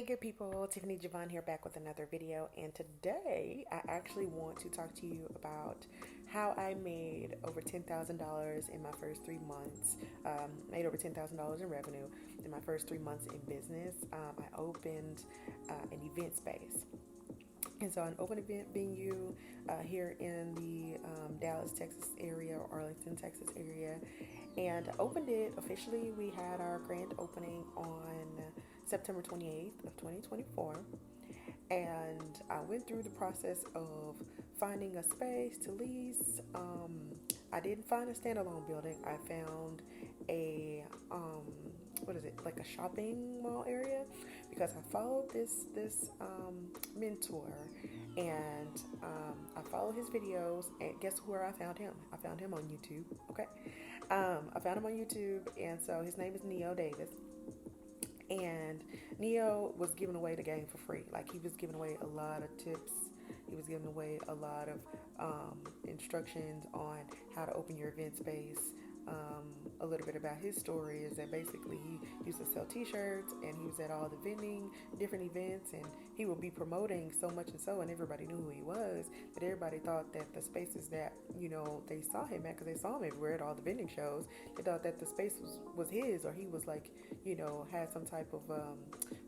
Hey good people, Tiffany Javon here back with another video, and today I actually want to talk to you about how I made over $10,000 in my first 3 months, made over $10,000 in revenue in my first 3 months in business. I opened an event space. And so an open event venue here in the Dallas, Texas area, or Arlington, Texas area. And opened it officially. We had our grand opening on September 28th of 2024. And I went through the process of finding a space to lease. I didn't find a standalone building. I found a what is it, like a shopping mall area, because I followed this mentor, and I followed his videos, and guess where I found him? I found him on YouTube. Okay, I found him on YouTube, and so his name is Neo Davis. And Neo was giving away the game for free. Like, he was giving away a lot of tips. He was giving away a lot of instructions on how to open your event space. A little bit about his story is that basically he used to sell t-shirts, and he was at all the vending, different events, and he would be promoting so much and so, and everybody knew who he was, but everybody thought that the spaces that, they saw him at, because they saw him everywhere at all the vending shows, they thought that the space was his, or he was like, had some type of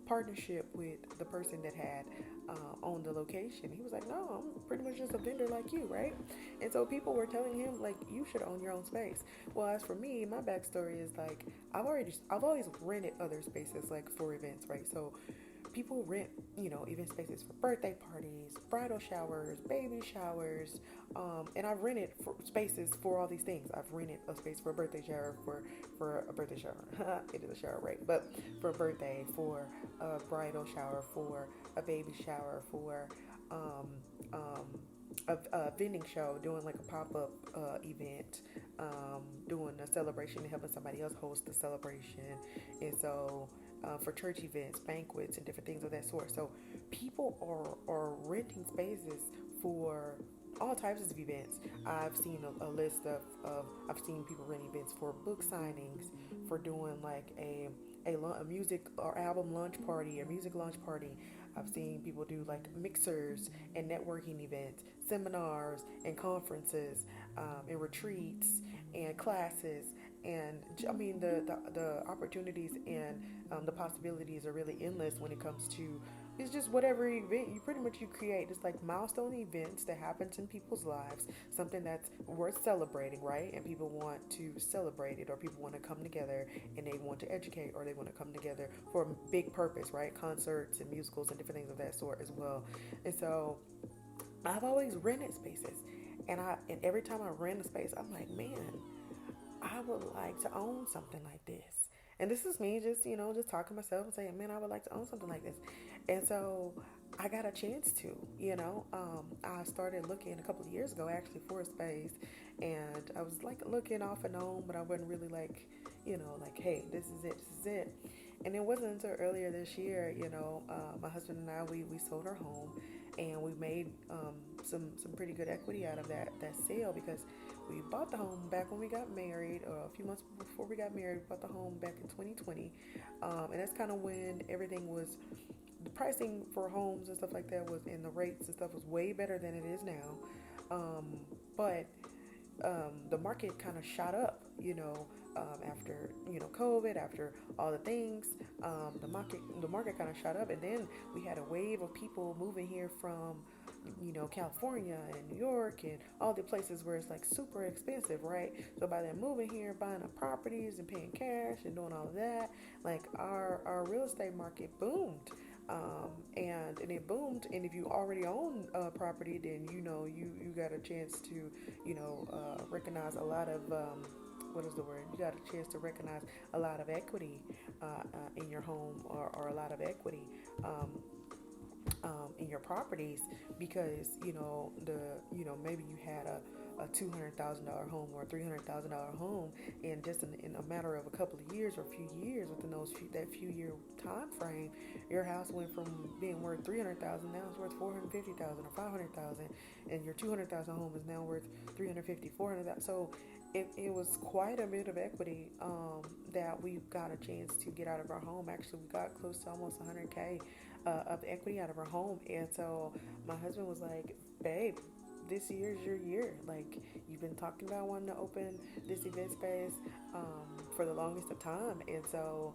partnership with the person that had owned the location. He was like, no, I'm pretty much just a vendor like you, right? And so people were telling him, like, you should own your own space. Well, as for me, my backstory is like, I've always rented other spaces, like, for events, right? So people rent, event spaces for birthday parties, bridal showers, baby showers, and I've rented for spaces for all these things. I've rented a space for a birthday shower, for a birthday shower. It is a shower, right? But for a birthday, for a bridal shower, for a baby shower, for um, um, a vending show, doing like a pop-up event, doing a celebration and helping somebody else host the celebration. And so for church events, banquets, and different things of that sort. So people are renting spaces for all types of events. I've seen a list of I've seen people rent events for book signings, for doing like a music or album launch party, or music launch party. I've seen people do like mixers and networking events, seminars and conferences, and retreats and classes. And I mean, the opportunities and the possibilities are really endless when it comes to, it's just whatever event you pretty much you create. It's like milestone events that happens in people's lives, something that's worth celebrating, right? And people want to celebrate it, or people want to come together and they want to educate, or they want to come together for a big purpose, right? Concerts and musicals and different things of that sort as well. And so I've always rented spaces, and every time I rent a space, I'm like, man, I would like to own something like this. And this is me just talking to myself and saying, man, I would like to own something like this. And so I got a chance to, I started looking a couple of years ago actually for a space, and I was like looking off and on, but I wasn't really like, like, hey, this is it, this is it. And it wasn't until earlier this year, my husband and I, we sold our home, and we made some pretty good equity out of that sale, because we bought the home back when we got married, or a few months before we got married. We bought the home back in 2020, and that's kind of when everything was, the pricing for homes and stuff like that was, and the rates and stuff was way better than it is now. But the market kind of shot up, after COVID, after all the things. The market kind of shot up, and then we had a wave of people moving here from California and New York and all the places where it's like super expensive, right? So by them moving here, buying up properties and paying cash and doing all of that, like our real estate market boomed. And it boomed. And if you already own property, then you got a chance to recognize a lot of what is the word? You got a chance to recognize a lot of equity in your home, or a lot of equity in your properties, because maybe you had a $200,000 home or a $300,000 home, and just in a matter of a couple of years or a few years, within that few year time frame, your house went from being worth $300,000, now it's worth $450,000 or $500,000, and your $200,000 home is now worth $350,000, $400,000. So it was quite a bit of equity that we got a chance to get out of our home. Actually, we got close to almost 100K of equity out of our home. And so my husband was like, babe, this year's your year. Like, you've been talking about wanting to open this event space for the longest of time. And so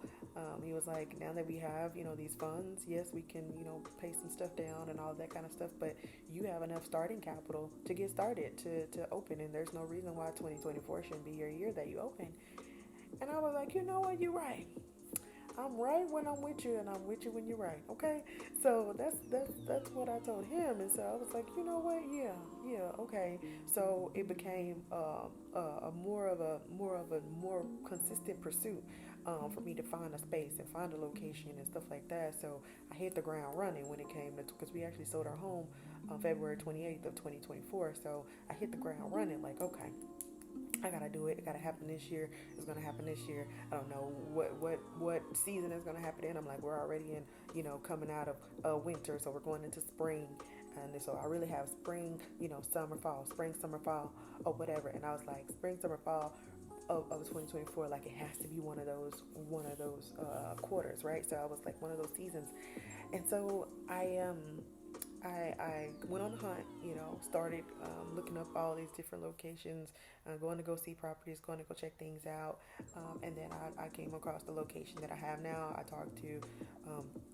he was like, now that we have, these funds, yes, we can, pay some stuff down and all that kind of stuff, but you have enough starting capital to get started to open. And there's no reason why 2024 shouldn't be your year that you open. And I was like, you know what, you're right. I'm right when I'm with you, and I'm with you when you're right. Okay, so that's what I told him, and so I was like, you know what, yeah, okay. So it became a more consistent pursuit for me to find a space and find a location and stuff like that. So I hit the ground running when it came to, because we actually sold our home on February 28th of 2024. So I hit the ground running, like, okay, I gotta do it. It gotta happen this year. It's gonna happen this year. I don't know what season it's gonna happen in. I'm like, we're already in, coming out of winter, so we're going into spring, and so I really have spring, summer, fall, spring, summer, fall, or whatever. And I was like, spring, summer, fall of 2024, like it has to be one of those quarters, right? So I was like one of those seasons, and so I went on the hunt, started looking up all these different locations, going to go see properties, going to go check things out. And then I came across the location that I have now. I talked to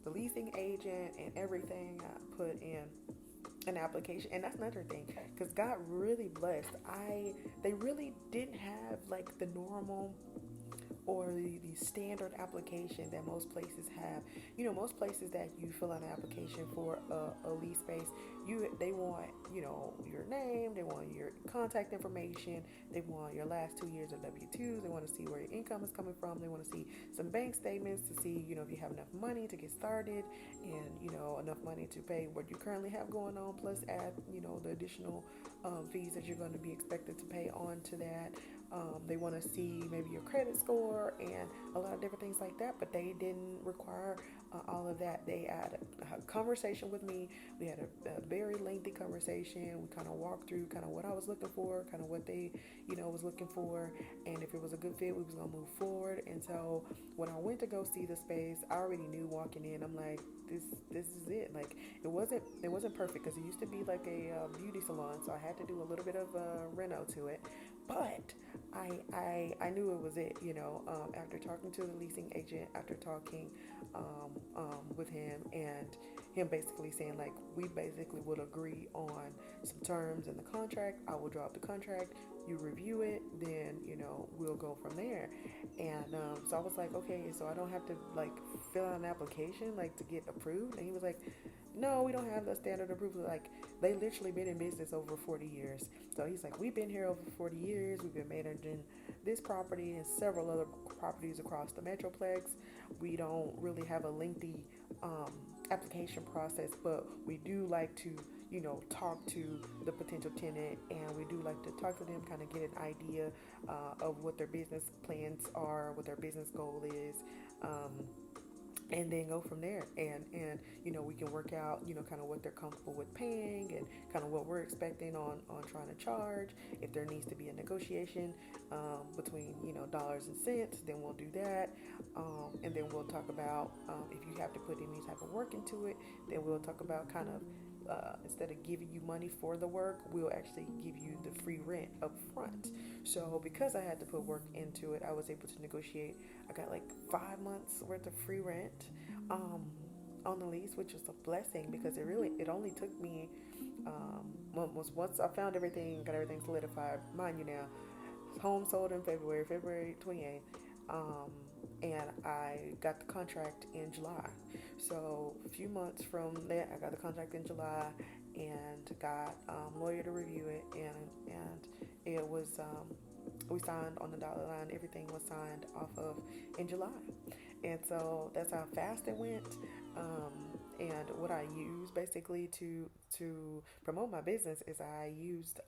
the leasing agent and everything. I put in an application, and that's another thing, because God really blessed. They really didn't have like the normal or the standard application that most places have. Most places that you fill out an application for a lease space, they want, your name, they want your contact information, they want your last 2 years of W-2s, they want to see where your income is coming from, they want to see some bank statements to see, if you have enough money to get started, and, enough money to pay what you currently have going on, plus add, the additional fees that you're going to be expected to pay on to that. They want to see maybe your credit score and a lot of different things like that, but they didn't require all of that. They had a conversation with me. We had a very lengthy conversation. We kind of walked through kind of what I was looking for, kind of what they, was looking for, and if it was a good fit, we was gonna move forward. And so when I went to go see the space, I already knew walking in. I'm like, this is it. Like it wasn't perfect because it used to be like a beauty salon, so I had to do a little bit of reno to it, but I knew it was it, after talking to the leasing agent, after talking with him, and him basically saying, like, we basically would agree on some terms in the contract. I will draw up the contract, you review it, then, we'll go from there. And so I was like, okay, so I don't have to, like, fill out an application, like, to get approved. And he was like, no, we don't have the standard approval. Like, they literally been in business over 40 years. So he's like, we've been here over 40 years. We've been managing this property and several other properties across the Metroplex. We don't really have a lengthy application process, but we do like to, talk to the potential tenant, and we do like to talk to them, kind of get an idea of what their business plans are, what their business goal is. And then go from there, and we can work out kind of what they're comfortable with paying, and kind of what we're expecting on trying to charge. If there needs to be a negotiation between dollars and cents, then we'll do that. And then we'll talk about if you have to put any type of work into it, then we'll talk about kind of instead of giving you money for the work, we'll actually give you the free rent up front. So because I had to put work into it, I was able to negotiate. I got like 5 months worth of free rent on the lease, which was a blessing, because it only took me once I found everything, got everything solidified. Mind you now, home sold in February 28th. And I got the contract in July. So a few months from that, I got the contract in July and got lawyer to review it, and it was we signed on the dotted line. Everything was signed off of in July, and so that's how fast it went. And what I use basically to promote my business is I used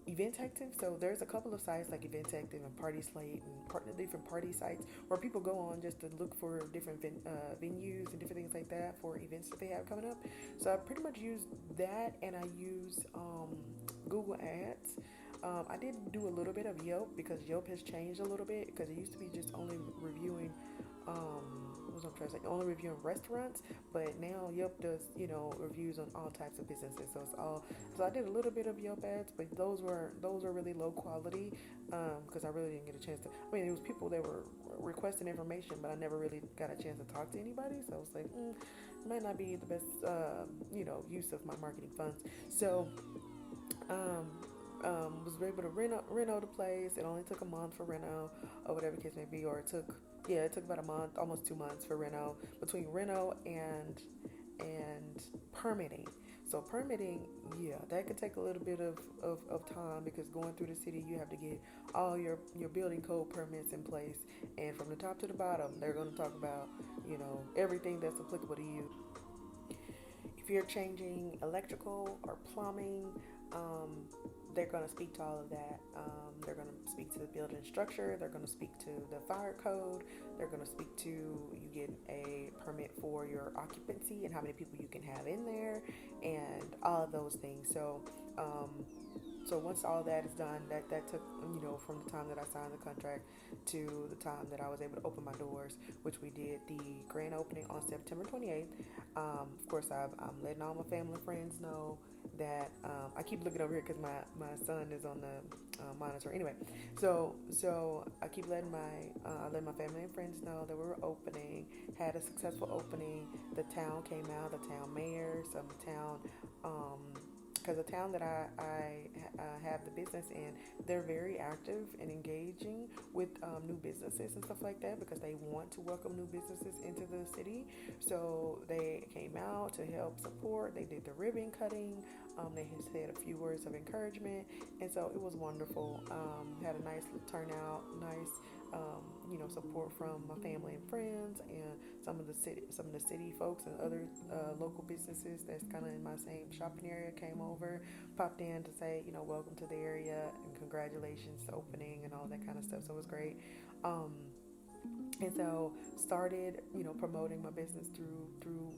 Event Active. So there's a couple of sites like Event Active and Party Slate and different party sites where people go on just to look for different venues and different things like that for events that they have coming up. So I pretty much use that, and I use Google Ads I did do a little bit of Yelp because Yelp has changed a little bit because it used to be just only reviewing what was I'm trying to say, only reviewing restaurants, but now Yelp does, reviews on all types of businesses. So it's all. So I did a little bit of Yelp ads, but those were really low quality because I really didn't get a chance to. I mean, it was people that were requesting information, but I never really got a chance to talk to anybody. So I was like, might not be the best, use of my marketing funds. So um, was able to reno the place. It only took a month for reno, or whatever the case may be, or it took about a month, almost 2 months for reno, between reno and permitting. So permitting, yeah, that could take a little bit of time because going through the city, you have to get all your building code permits in place. And from the top to the bottom, they're going to talk about, everything that's applicable to you. If you're changing electrical or plumbing, um, they're going to speak to all of that. They're going to speak to the building structure. They're going to speak to the fire code. They're going to speak to you get a permit for your occupancy and how many people you can have in there, and all of those things. So once all that is done, that took from the time that I signed the contract to the time that I was able to open my doors, which we did the grand opening on September 28th. Of course, I'm letting all my family and friends know that I keep looking over here because my son is on the monitor. Anyway, so I keep letting I let my family and friends know that we were opening, had a successful opening. The town came out, the town mayor, some town. Because the town that I have the business in, they're very active and engaging with new businesses and stuff like that because they want to welcome new businesses into the city. So they came out to help support. They did the ribbon cutting. They said a few words of encouragement, and so it was wonderful. Had a nice turnout, nice support from my family and friends, and some of the city folks and other local businesses that's kind of in my same shopping area came over, popped in to say, welcome to the area and congratulations to opening and all that kind of stuff. So it was great. Um, and so started, promoting my business through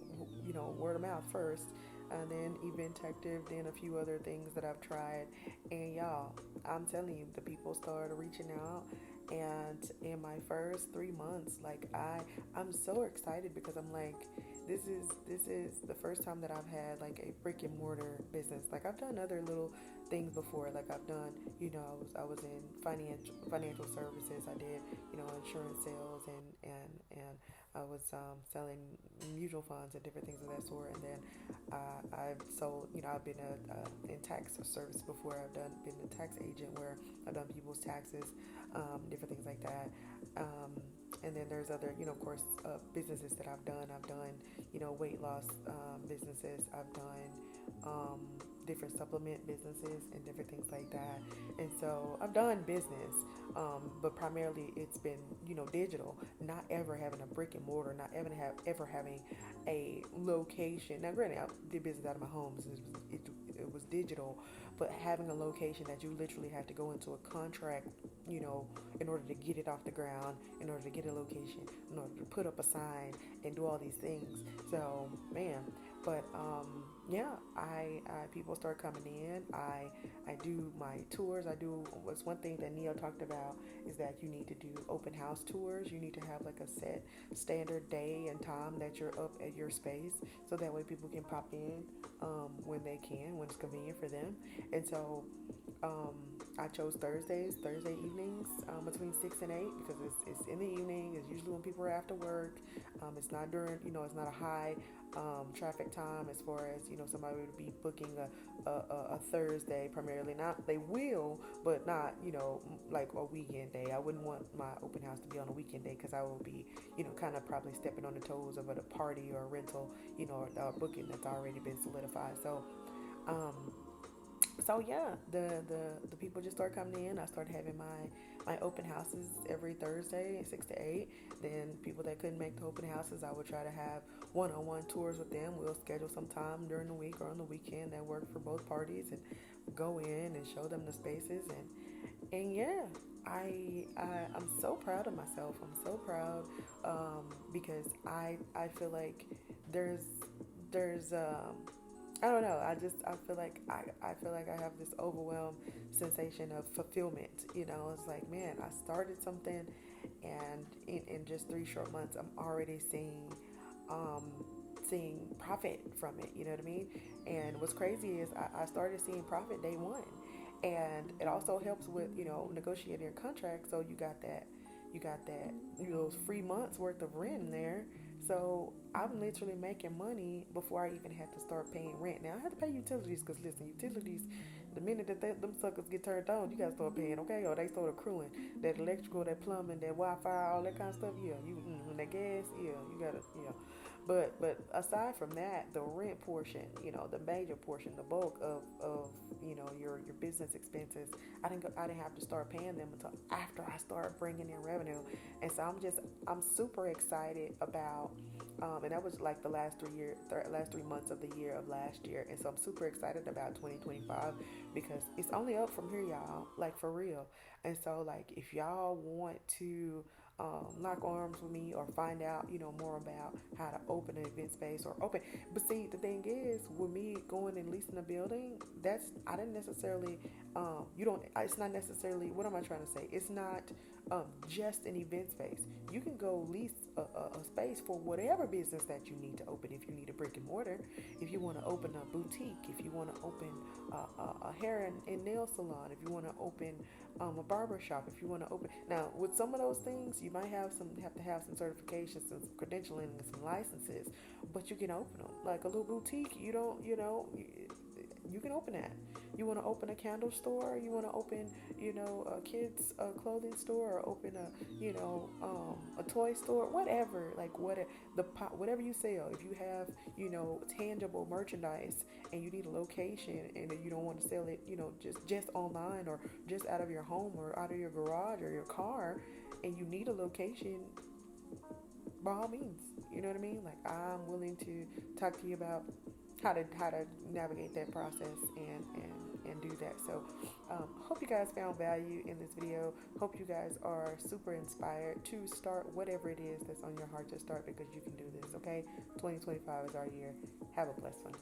word of mouth first, and then Eventective, then a few other things that I've tried. And y'all, I'm telling you, the people started reaching out. And in my first 3 months, like I'm so excited because I'm like, this is the first time that I've had like a brick and mortar business. Like I've done other little things before. Like I've done, I was in financial services. I did, insurance sales, and I was selling mutual funds and different things of that sort. And then I've sold, I've been in tax service before. Been a tax agent where I've done people's taxes, different things like that. And then there's other, of course, businesses that I've done. I've done, weight loss businesses. I've done different supplement businesses and different things like that. And so I've done business, but primarily it's been, digital, not ever having a brick and mortar, not ever having a location. Now, granted, I did business out of my home, so it was digital, but having a location that you literally have to go into a contract, in order to get it off the ground, in order to get a location, in order to put up a sign and do all these things. So, man, but yeah, I people start coming in. I do my tours. What's one thing that Neil talked about is that you need to do open house tours. You need to have like a set standard day and time that you're up at your space, so that way people can pop in when they can, when it's convenient for them. And so I chose Thursday evenings, between 6 and 8, because it's in the evening. It's usually when people are after work. It's not during, it's not a high traffic time as far as, somebody would be booking a Thursday primarily. Not, they will, but not, like a weekend day. I wouldn't want my open house to be on a weekend day because I will be, kind of probably stepping on the toes of a party or a rental, or a booking that's already been solidified. So yeah, the people just start coming in. I started having my open houses every Thursday, 6 to 8. Then people that couldn't make the open houses, I would try to have one-on-one tours with them. We'll schedule some time during the week or on the weekend that work for both parties, and go in and show them the spaces. And yeah, I'm so proud of myself. I'm so proud, because I feel like there's I don't know. I feel like I feel like I have this overwhelmed sensation of fulfillment. You know, it's like, man, I started something, and in just 3 short months, I'm already um, seeing profit from it. You know what I mean? And what's crazy is I started seeing profit day one, and it also helps with negotiating your contract. So you got that those free months worth of rent in there. So I'm literally making money before I even had to start paying rent. Now I have to pay utilities because listen, utilities, the minute that them suckers get turned on, you gotta start paying, okay? Or they start accruing that electrical, that plumbing, that Wi-Fi, all that kind of stuff. Yeah, that gas, yeah, you gotta, yeah. But aside from that, the rent portion, the major portion, the bulk of your business expenses, I didn't have to start paying them until after I start bringing in revenue, and so I'm super excited about, and that was like the last 3 months of the year of last year, and so I'm super excited about 2025 because it's only up from here, y'all, like for real, and so like if y'all want to lock arms with me or find out, more about how to open an event space or open. But see, the thing is, with me going and leasing a building, I didn't necessarily, it's not necessarily, what am I trying to say? It's not just an event space. You can go lease a space for whatever business that you need to open. If you need a brick and mortar, if you want to open a boutique, if you want to open a hair and nail salon, if you want to open a barber shop, if you want to open. Now, with some of those things, you might have to have some certifications, some credentialing, and some licenses, but you can open them. Like a little boutique, you can open that. You want to open a candle store, you want to open, a kids clothing store, or open a toy store, whatever. Like whatever you sell. If you have, tangible merchandise and you need a location and you don't want to sell it, just online or just out of your home or out of your garage or your car, and you need a location, by all means, you know what I mean? Like I'm willing to talk to you about how to navigate that process and do that. So hope you guys found value in this video. Hope you guys are super inspired to start whatever it is that's on your heart to start, because you can do this. Okay, 2025 is our year. Have a blessed one.